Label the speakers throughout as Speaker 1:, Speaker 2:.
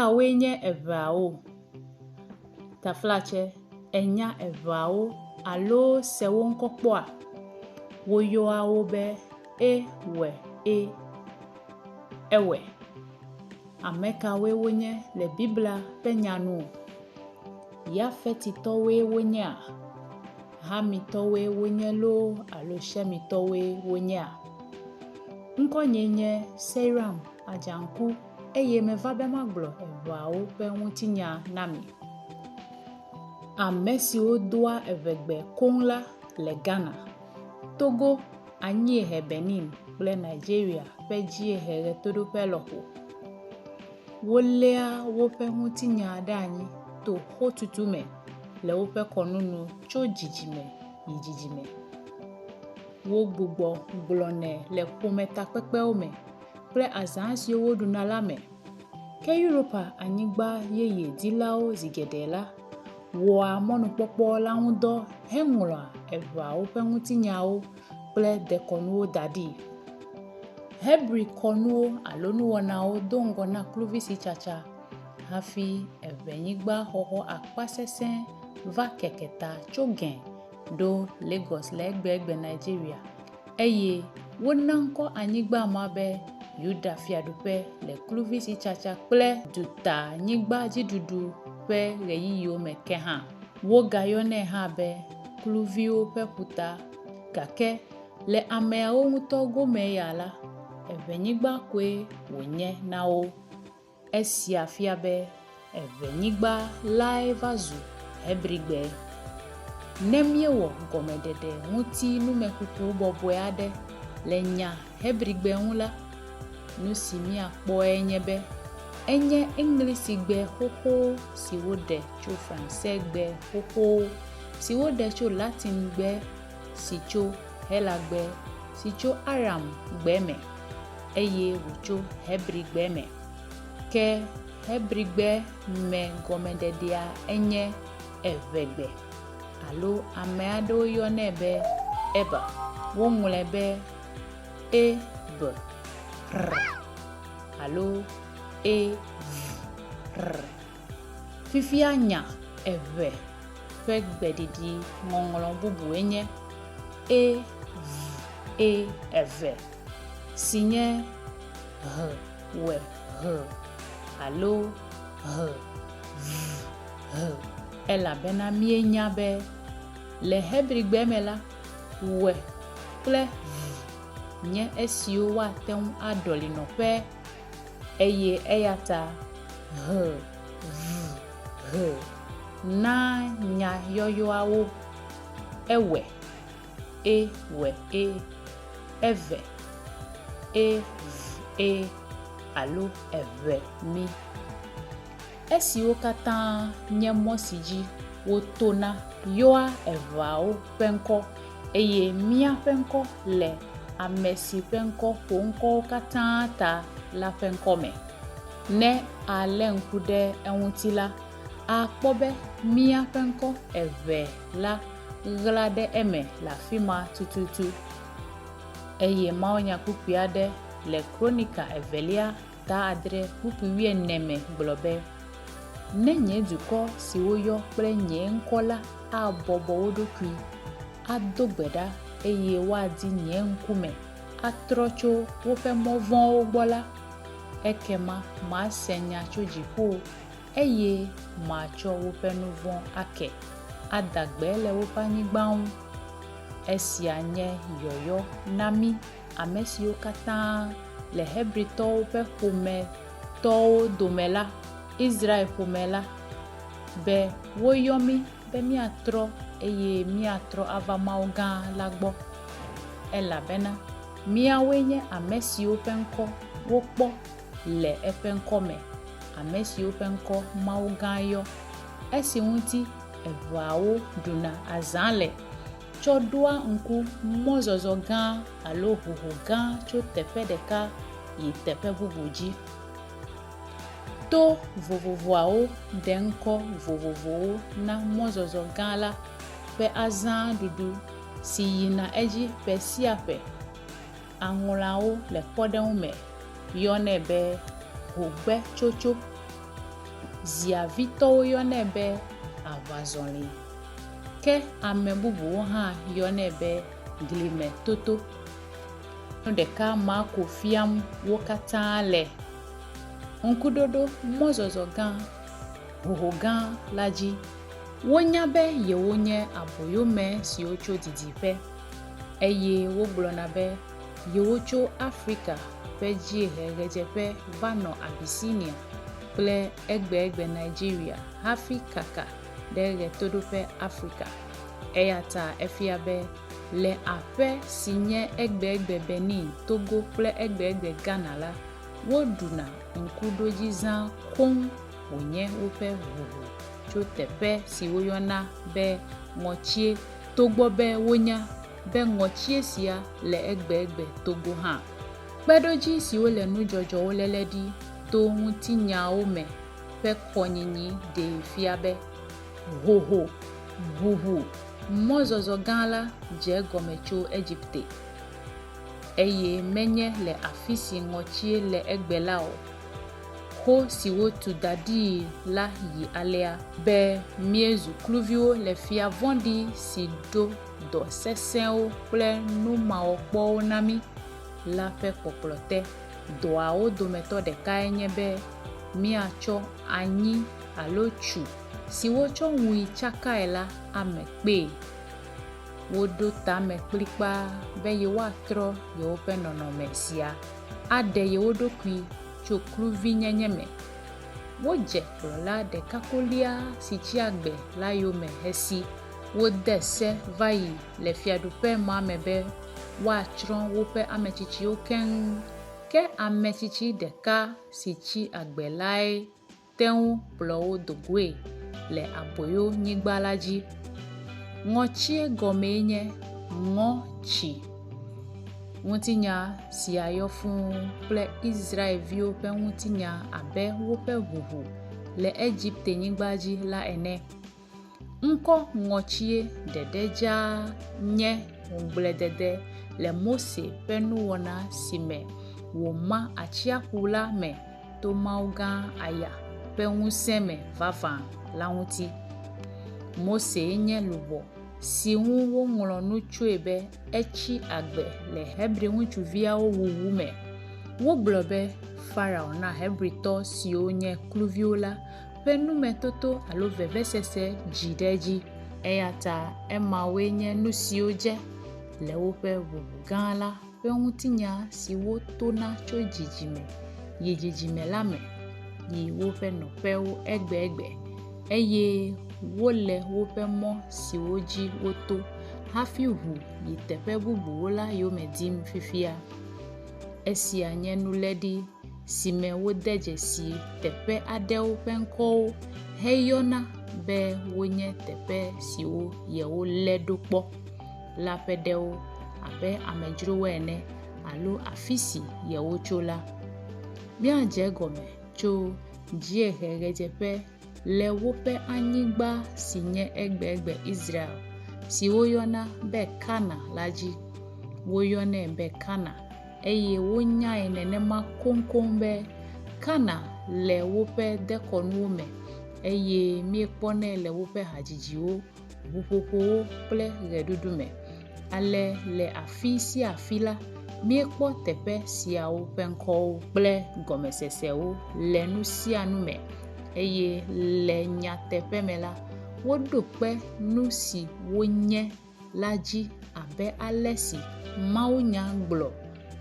Speaker 1: Amekawoe nye Eʋeawo. Taflache enya Eʋeawo alo sewo ŋkɔ kpɔa, woyɔa wo be Eʋe. Amekawoe wonye le Biblia ƒe nyanu? Yafetitɔwoe wonyea? Hamitɔwoe wonye loo alo Shemitɔwoe wonyea? Ŋkɔnye nye Seiram Adzaŋku eye meva be magblɔ Eʋeawo ƒe ŋutinya na mi. Ame siwo doa Eʋegbe koŋ la le Ghana, Togo, anyiehe Benin kple Nigeria ƒe dziehe ɣetoɖoƒe lɔƒo. Woléa woƒe ŋutinya ɖe anyi to xotutu me le woƒe kɔnu nu tso dzidzime yi dzidzime. Wogbugbɔ gblɔnɛ le ƒometakpekpewo me kple azã siwo woɖuna la me. Ke Europa anyigba yeye dzilawo zi geɖe la wɔa mɔnukpɔkpɔ la ŋu dɔ heŋlɔa Eʋeawo ƒe ŋutinyawo kple dekɔnuwo da ɖi. Hebri kɔnuwo alo nuwɔnawo do ŋgɔ na kluvisitsatsa hafi Eʋenyigba xɔxɔ akpasesẽ va keke ta tso Gɛn ɖo Lagos le Eʋegbe Nigeria eye wona ŋkɔ anyigba ma be Yuda fiaɖuƒe le kluvisitsatsa kple dutanyigba dziɖuɖu ƒe ɣeyiɣiwo me ke hã. Wogayɔnɛ hã be kluviwo ƒe ƒuta gake le ameawo ŋutɔ gome ya la, Eʋenyigba koe wònye na wo. Esia fia be Eʋenyigba lae va zu Hebrigbe. Ne míewɔ gɔmeɖeɖe ŋuti numekuku bɔbɔe aɖe le nya Hebrigbe ŋu la, nu si míakpɔe nye be enye Englisigbe xoxo si woɖe tso Francegbe xoxo, si woɖe tso Latingbe, si tso Helagbe, si tso Aramgbe me, eye wòtso Hebrigbe me. Ke Hebrigbe me gɔmeɖeɖea enye Eʋegbe alo ame aɖewo yɔnɛ be Eba. Woŋlɔe be Eʋ alo Ev. Fifia nya Eʋe ƒe gbeɖiɖi ŋɔŋlɔ bubue nye Ev si nye H alo H elabena míenya be le Hebrigbe me la, W kple V nye esiwo woate ŋu aɖɔli nɔƒe eye eya ta H na nya yɔyɔawo Eʋe, Eʋe, Ev alo Eʋe mi. Esiwo katã nye mɔ si dzi wotona yɔa Eʋeawo ƒe ŋkɔ eye míaƒe ŋkɔ le ame si ƒe ŋkɔ ƒo ŋkɔwo katã ta la ƒe ŋkɔ me. Ne alé ŋku ɖe eŋuti la, akpɔ be míaƒe ŋkɔ Eʋe la ɣla ɖe eme le afi ma tututu. Eye mawunya kpukpui aɖe le Kronika Evelia ta 7:14 me gblɔ be ne nye dukɔ si woyɔ kple nye ŋkɔ la abɔbɔ wo ɖokui, ado gbe ɖa eye woadi nye ŋkume, atrɔ tso woƒe mɔ vɔ̃wo gbɔ la, ekema mase nya tso dziƒo eye matsɔ woƒe nu vɔ̃ ake, ada gbe le woƒe anyigba ŋu. Esia nye yɔyɔ na mí ame siwo katã le Hebritɔwo ƒe ƒometɔwo dome la, Israel ƒome la, be woyɔ mí be míatrɔ eye míatrɔ ava Mawu gã la gbɔ, elabena míawoe nye ame siwo ƒe ŋkɔ wokpɔ le eƒe ŋkɔ me, ame siwo ƒe ŋkɔ Mawu gã yɔ, esi ŋuti Eʋeawo ɖuna azã le, tsɔ ɖoa ŋku mɔzɔzɔ gã alo hoho gã tso teƒe ɖeka yi teƒe bubu dzi. To vovovoawo ɖe ŋkɔ vovovowo na mɔzɔzɔ gã la ƒe azã ɖuɖu si yina edzi ƒe sia ƒe. Aŋlãwo le kpɔɖeŋu me yɔnɛ be hogbe tsotso ziavitɔwo yɔnɛ be aʋazɔli, ke ame bubuwo hã yɔnɛ be glime toto. Ɖeka ma ko fiam wo katã le ŋkuɖoɖo mɔzɔzɔ gã, hoho gã la dzi. Wonya be yewo nye aboyome siwo tso didiƒe eye wogblɔna be yewo tso Afrika ƒe dzieheɣedzeƒe va nɔ Abisinia kple Eʋegbe Nigeria hafi kaka ɖe ɣetoɖoƒe Afrika. Eya ta efia be le aƒe si nye Eʋegbe Benin, Togo kple Eʋegbe Ghana la, woɖuna ŋkuɖodzi zã koŋ wònye woƒe ʋuʋu tso teƒe si woyɔna be ŋɔtsie, togbɔ be wonya be ŋɔtsie sia le Eʋegbe Togo hã. Kpeɖodzi siwo le nudzɔdzɔwo léle ɖi to ŋutinyawo me ƒe kɔnyinyi ɖe fia be hoho, ʋuʋu, mɔzɔzɔ gã la dze gɔme tso Egypte eye menye le afi si ŋɔtsie le egbe la o. Xo si wotu da ɖi la yi alea be míezu kluviwo le fia vɔ̃ɖi si ɖo dɔ sesẽwo kple numawɔkpɔwo na mí la ƒe kpɔkplɔ te. Dɔawo dometɔ ɖekae nye be míatsɔ anyi alo tsu si wotsɔ ŋui tsakae la ame kpee. Woɖo tame kplikpaa be yewoatrɔ yewoƒe nɔnɔme sia aɖe yewo ɖokui tso kluvinyenye me. Wodze kplɔla ɖekakolia si tsi agbe la yome hesi. Wode se va yi le fiaɖuƒe ma me be woatsrɔ̃ woƒe ametsitsiwo keŋ. Ke ametsitsi ɖeka si tsi agbe lae te ŋu kplɔ wo do goe le aboyonyigba la dzi. Ŋɔtsie gɔmee nye ŋɔtsi. Ŋutinya sia yɔ fũu kple Israelviwo ƒe ŋutinya abe woƒe ʋuʋu le Egypte nyigba dzi la ene. Ŋkɔ ŋɔtsie ɖeɖe dzaa nye ŋugbledede le Mose ƒe nuwɔna si me wòma atsiaƒu la me to Mawu gã aya ƒe ŋusẽ me vavã la ŋuti. Mose nye luʋɔ si ŋu woŋlɔ nu tsoe be etsi agbe le Hebri ŋutsuviawo wuwu me. Wogblɔ be Farao na Hebritɔ siwo nye kluviwo la ƒe numetoto alo vevesese dzi ɖe edzi. Eya ta emawoe nye nu siwo dze le woƒe ʋuʋu gã la ƒe ŋutinya si wotona tso dzidzime yi dzidzime la me yi woƒe nɔƒewo egbegbe eye wole woƒe mɔ siwo dzi woto hafi ʋu yi teƒe bubuwo la yome dim fifia. Esia nye nuléɖi si me wode dzesi teƒe aɖewo ƒe ŋkɔwo heyɔna be wonye teƒe siwo yewo lé ɖo kpɔ la ƒe ɖewo abe amedzrowo ene alo afi si yewo tso la. Míadze gɔme tso dzieheɣedzeƒe le woƒe anyigba si nye Eʋegbe Israel si woyɔna be Kana la dzi. Woyɔnɛ be Kana eye wonyae nenema koŋkoŋ be Kana le woƒe dekɔnuwo me eye míekpɔnɛ le woƒe hadzidziwo, ʋuƒoƒowo kple ɣeɖuɖu me. Ale le afi sia afi la, míekpɔ teƒe siawo ƒe ŋkɔwo kple gɔmesesewo le nu sia nu me eye le nyateƒe me la, woɖo kpe nu si wonye la dzi abe ale si Mawunya gblɔ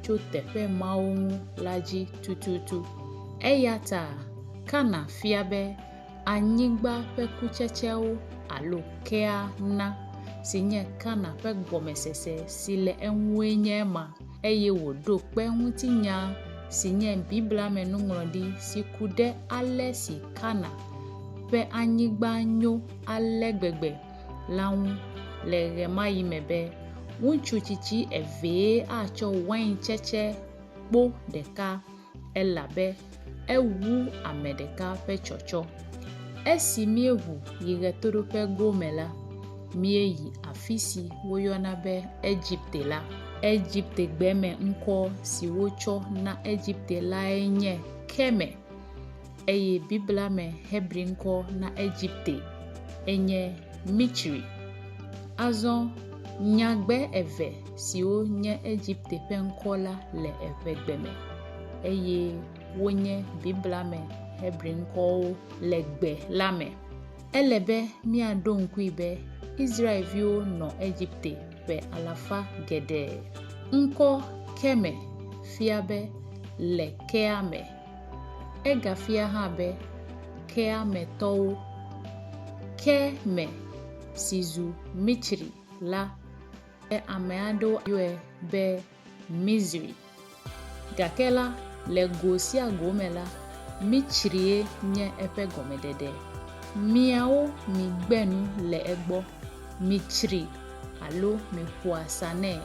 Speaker 1: tso teƒe mawo ŋu la dzi tututu. Eya ta Kana fia be anyigba ƒe kutsetsewo alo kea na si nye Kana ƒe gɔmesese si le eŋue nye ema eye wòɖo kpe ŋutinya si nye Biblia me nuŋlɔɖi si ku ɖe ale si Kana ƒe anyigba nyo ale gbegbe la ŋu le ɣe ma ɣi me be ŋutsu tsitsi evee atsɔ wain tsetse kpo ɖeka elabe ewu ame ɖeka ƒe tsɔtsɔ. Esi míeʋu yi ɣetoɖoƒe gome la, míeyi afi si woyɔna be Egypte la. Egypte gbeme ŋkɔ si wotsɔ na Egypte lae nye Keme eye Biblia me hebri ŋkɔ na Egypte enye Michri. Azɔ nyagbe eve siwo nye Egypte ƒe ŋkɔ la le Eʋegbe me eye wonye Biblia me hebri ŋkɔwo le gbe la me. Ele be miaɖo ŋkui be Israelviwo nɔ Egypte ƒe alafa geɖe. Ŋkɔ Keme fia be le kea me. Egafia hã be kea me tɔwo. Ke me si zu Michri la ame aɖewo yɔe be Mizri. Gake la le go sia go me la, Michrie nye eƒe gɔmedede. Miawo mi gbenu le egbɔ, Michri alo mi ƒo asa nɛ.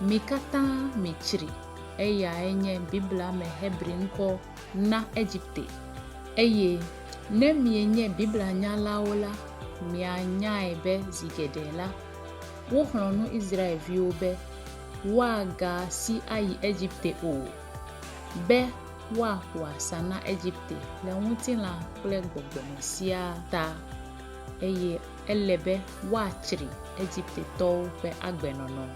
Speaker 1: Mi katã Michri, eyae nye Biblia me hebri ŋkɔ na Egypte. Eye ne mienye Biblia nyalawo la, mianyae be zi geɖe la, woxlɔ̃ nu Israelviwo be woagasi ayi Egypte o, be woaƒo asa na Egypte le ŋutilã kple gbɔgbɔme siaa ta, eye ele be woatsri Egyptetɔwo ƒe agbenɔnɔ.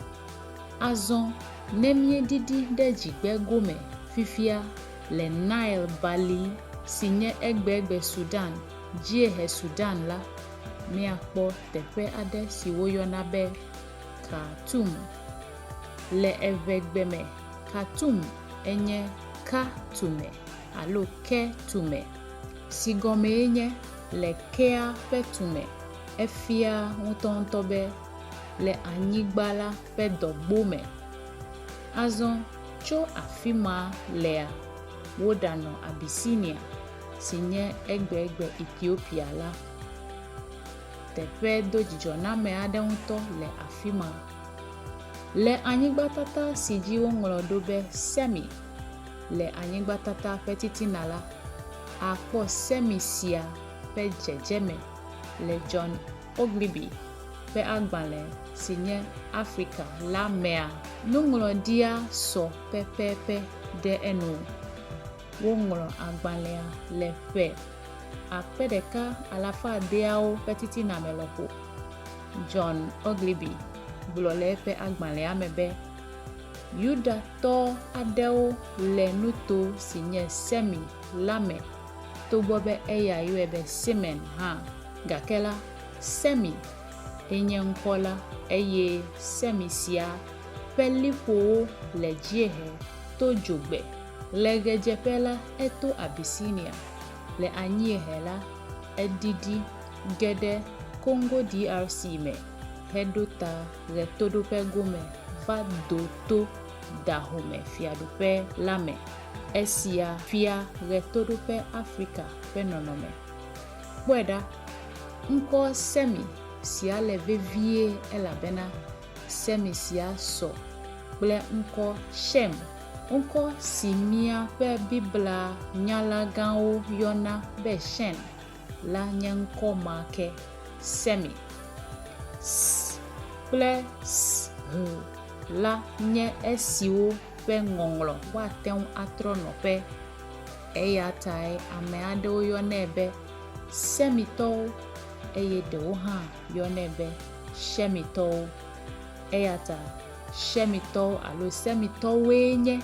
Speaker 1: Azɔ ne míeɖiɖi ɖe dzigbego me fifia le Nile Bali si nye Eʋegbe Sudan, dziehe Sudan la, míakpɔ teƒe aɖe si woyɔna be Khartoum. Le Eʋegbe me, Khartoum enye Katume alo Ketume, si gɔmee nye le kea ƒe tume. Efia ŋutɔŋutɔ be le anyigba la ƒe dɔgbo me. Azɔ tso afi ma lea, woɖanɔ Abisinia si nye Eʋegbe Ethiopia la. Teƒe do dzidzɔ na ame aɖe ŋutɔ le afi ma. Le anyigbatata si dzi woŋlɔ ɖo be Semi le anyigbatata ƒe titina la, akpɔ Semi sia ƒe dzedzeme le John Eʋegbe ƒe agbalẽ si nye Afrika la mea. Nuŋlɔɖia sɔ pɛpɛpɛ ɖe enu. Woŋlɔ agbalẽa le ƒe 1900 ƒe titina me lɔƒo. John Eʋegbe gblɔ le eƒe agbalẽa me be Yudatɔ aɖewo le nuto si nye Semi la me, togbɔ be eya yɔe be Semen hã, gake la Semi enye ŋkɔ la, eye Semi sia ƒe liƒowo le dziehe to dzogbe. Le ɣedzeƒe la, eto Abisinia. Le anyiehe la, eɖiɖi ge ɖe Congo DRC me heɖo ta ɣetoɖoƒe gome va do to Dahomey fiaɖuƒe la me. Esia fia ɣetoɖoƒe Afrika ƒe nɔnɔme. Kpɔe ɖa, ŋkɔ Semi sia le vevie elabena Semi sia sɔ kple ŋkɔ Shem, ŋkɔ si míaƒe Biblia nyalagãwo yɔna be Shem la nye ŋkɔ ma ke Semi. S kple S la nye esiwo ƒe ŋɔŋlɔ woate ŋu atrɔ nɔƒe. Eya tae ame aɖewo yɔnɛ be Semitɔwo eye ɖewo hã yɔnɛ be Shemitɔwo. Eya ta Shemitɔwo alo Semitɔwoe nye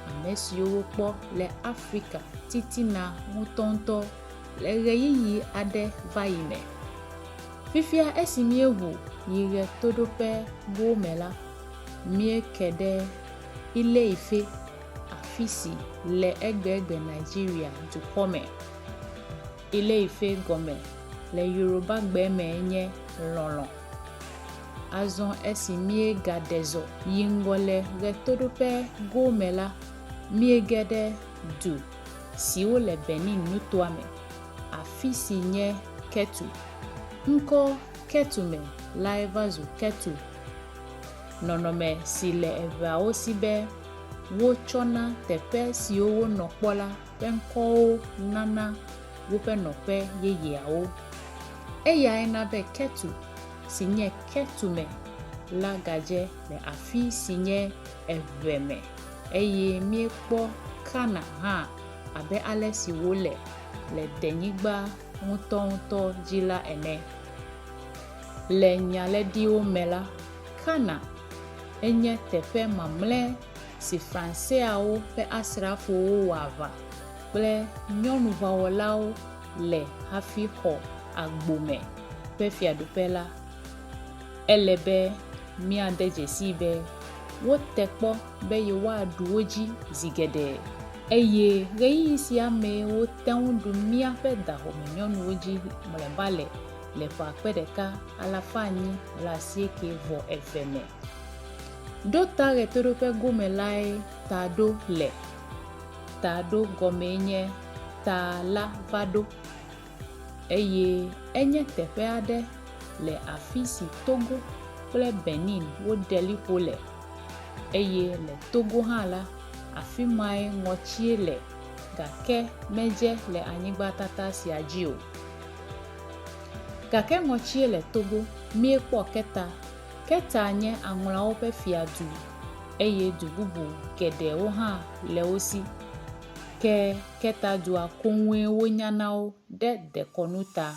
Speaker 1: ame siwo kpɔ le Afrika titina ŋutɔŋutɔ le ɣeyiɣi aɖe va yi me. Fifia esi míeʋu yi ɣetoɖoƒe go me la, míeke ɖe Ile-Ife, afi si le Eʋegbe Nigeria dukɔ me. Ile-Ife gɔme le Yoruba gbe me nye lɔlɔ̃. Azɔ esi míegaɖe zɔ yi ŋgɔ le ɣetoɖoƒe go me la, míege ɖe du siwo le Benin nutoa me, afi si nye Ketu. Ŋkɔ Ketume la va zu Ketu, nɔnɔme si le Eʋeawo si be wotsɔna teƒe siwo wonɔ kpɔ la ƒe ŋkɔwo nana woƒe nɔƒe yeyeawo. Eyae na be Ketu si nye Ketume la gadze le afi si nye Eʋe me, eye míekpɔ Kana hã abe ale si wole le denyigba ŋutɔŋutɔ dzi la ene. Le nyaleɖiwo me la, Kana enye teƒe mamlɛ si Fransɛawo ƒe asrafowo wɔ aʋa kple nyɔnuʋawɔlawo le hafi xɔ Agbome ƒe fiaɖuƒe la. Ele be míade dzesii be wote kpɔ be yewoaɖu wo dzi zi geɖe eye ɣeyiɣi sia me wote ŋu ɖu míaƒe daxɔme nyɔnuwo dzi mlɔeba le ƒe akpe ɖeka alafa anyi blaasiekɛ vɔ eve me. Ɖo ta ɣetoɖoƒe gome lae taɖo le. Taɖo gɔmee nye ta la va ɖo eye enye teƒe aɖe le afi si Togo kple Benin woɖe liƒo le eye le Togo hã la, afi mae ŋɔtsie le gake medze le anyigba tata sia dzi o. Gake ŋɔtsie le Togo, míekpɔ Keta. Keta nye aŋlãwo ƒe fiadu eye du bubu geɖewo hã le wo si. Ke Keta dua koŋue wonyana wo ɖe dekɔnu ta.